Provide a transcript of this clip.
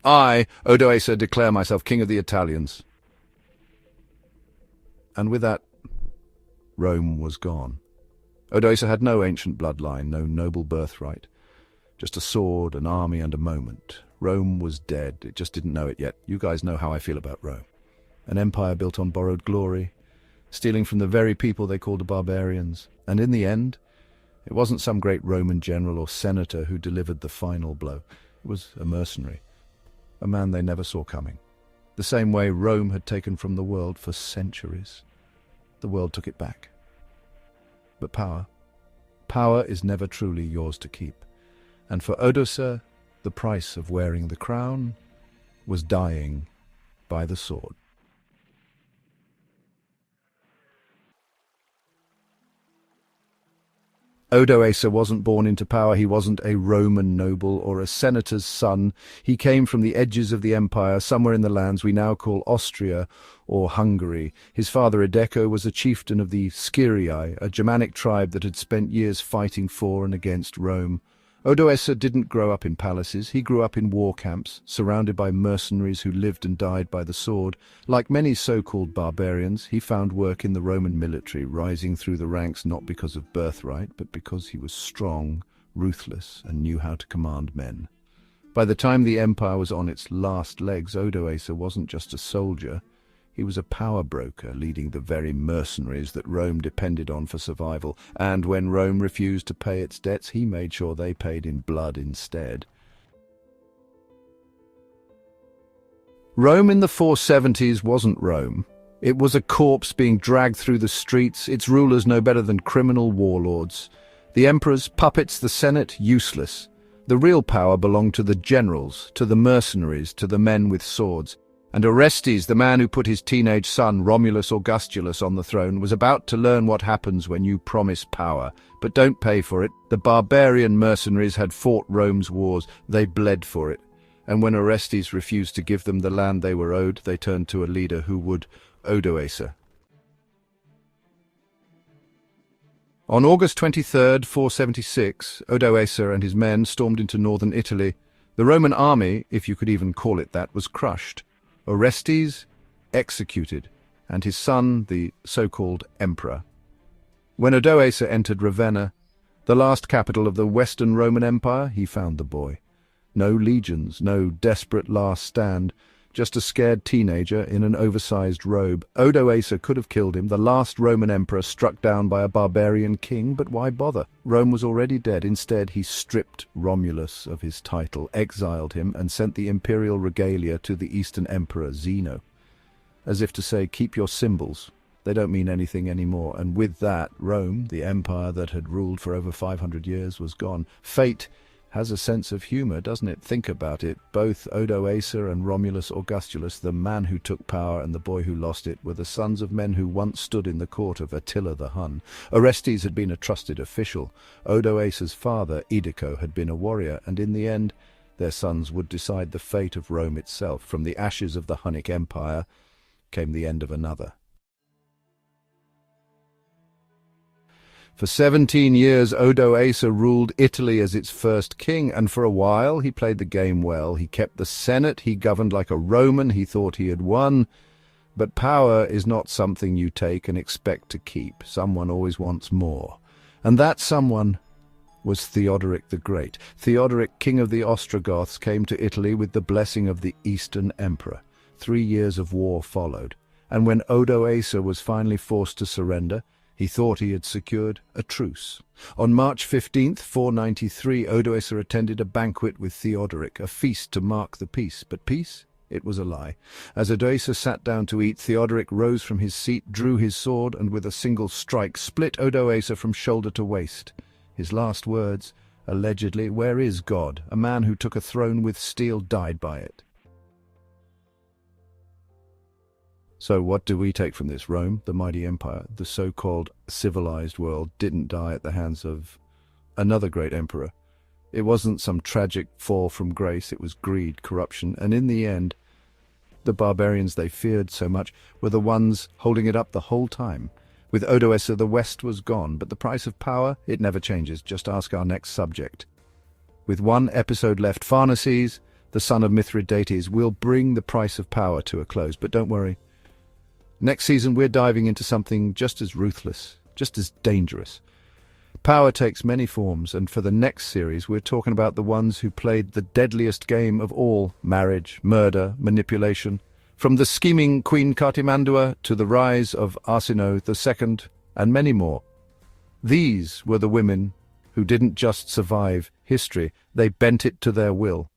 I, Odoacer, declare myself king of the Italians." And with that, Rome was gone. Odoacer had no ancient bloodline, no noble birthright. Just a sword, an army, and a moment. Rome was dead. It just didn't know it yet. You guys know how I feel about Rome. An empire built on borrowed glory, stealing from the very people they called the barbarians. And in the end, it wasn't some great Roman general or senator who delivered the final blow. It was a mercenary, a man they never saw coming. The same way Rome had taken from the world for centuries. The world took it back. But power is never truly yours to keep. And for Odoacer, the price of wearing the crown was dying by the sword. Odoacer wasn't born into power. He wasn't a Roman noble or a senator's son. He came from the edges of the empire, somewhere in the lands we now call Austria or Hungary. His father Edeko was a chieftain of the Scyrii, a Germanic tribe that had spent years fighting for and against Rome. Odoacer didn't grow up in palaces. He grew up in war camps, surrounded by mercenaries who lived and died by the sword. Like many so-called barbarians, he found work in the Roman military, rising through the ranks not because of birthright, but because he was strong, ruthless, and knew how to command men. By the time the empire was on its last legs, Odoacer wasn't just a soldier. He was a power broker, leading the very mercenaries that Rome depended on for survival, and when Rome refused to pay its debts, he made sure they paid in blood instead. Rome in the 470s wasn't Rome. It was a corpse being dragged through the streets, its rulers no better than criminal warlords. The emperors, puppets, the Senate, useless. The real power belonged to the generals, to the mercenaries, to the men with swords. And Orestes, the man who put his teenage son, Romulus Augustulus, on the throne, was about to learn what happens when you promise power, but don't pay for it. The barbarian mercenaries had fought Rome's wars. They bled for it. And when Orestes refused to give them the land they were owed, they turned to a leader who would, Odoacer. On August 23rd, 476, Odoacer and his men stormed into northern Italy. The Roman army, if you could even call it that, was crushed. Orestes executed, and his son the so-called emperor. When Odoacer entered Ravenna, the last capital of the Western Roman Empire, he found the boy. No legions, no desperate last stand, just a scared teenager in an oversized robe. Odoacer could have killed him, the last Roman emperor struck down by a barbarian king, but why bother? Rome was already dead. Instead, he stripped Romulus of his title, exiled him, and sent the imperial regalia to the Eastern emperor Zeno. As if to say, keep your symbols. They don't mean anything anymore. And with that, Rome, the empire that had ruled for over 500 years, was gone. Fate has a sense of humor, doesn't it? Think about it. Both Odoacer and Romulus Augustulus, the man who took power and the boy who lost it, were the sons of men who once stood in the court of Attila the Hun. Orestes had been a trusted official. Odoacer's father, Edeko, had been a warrior, and in the end, their sons would decide the fate of Rome itself. From the ashes of the Hunnic Empire came the end of another. For 17 years, Odoacer ruled Italy as its first king, and for a while he played the game well. He kept the Senate, he governed like a Roman, he thought he had won. But power is not something you take and expect to keep. Someone always wants more. And that someone was Theodoric the Great. Theodoric, king of the Ostrogoths, came to Italy with the blessing of the Eastern Emperor. 3 years of war followed, and when Odoacer was finally forced to surrender, he thought he had secured a truce. On March 15th, 493, Odoacer attended a banquet with Theodoric, a feast to mark the peace. But peace? It was a lie. As Odoacer sat down to eat, Theodoric rose from his seat, drew his sword, and with a single strike split Odoacer from shoulder to waist. His last words, allegedly, "Where is God? A man who took a throne with steel died by it." So what do we take from this? Rome, the mighty empire, the so-called civilized world, didn't die at the hands of another great emperor. It wasn't some tragic fall from grace. It was greed, corruption, and in the end, the barbarians they feared so much were the ones holding it up the whole time. With Odoacer, the West was gone, but the price of power, it never changes. Just ask our next subject. With one episode left, Pharnaces, the son of Mithridates, will bring the price of power to a close. But don't worry. Next season, we're diving into something just as ruthless, just as dangerous. Power takes many forms, and for the next series, we're talking about the ones who played the deadliest game of all: marriage, murder, manipulation. From the scheming Queen Cartimandua to the rise of Arsinoe II, and many more. These were the women who didn't just survive history, they bent it to their will.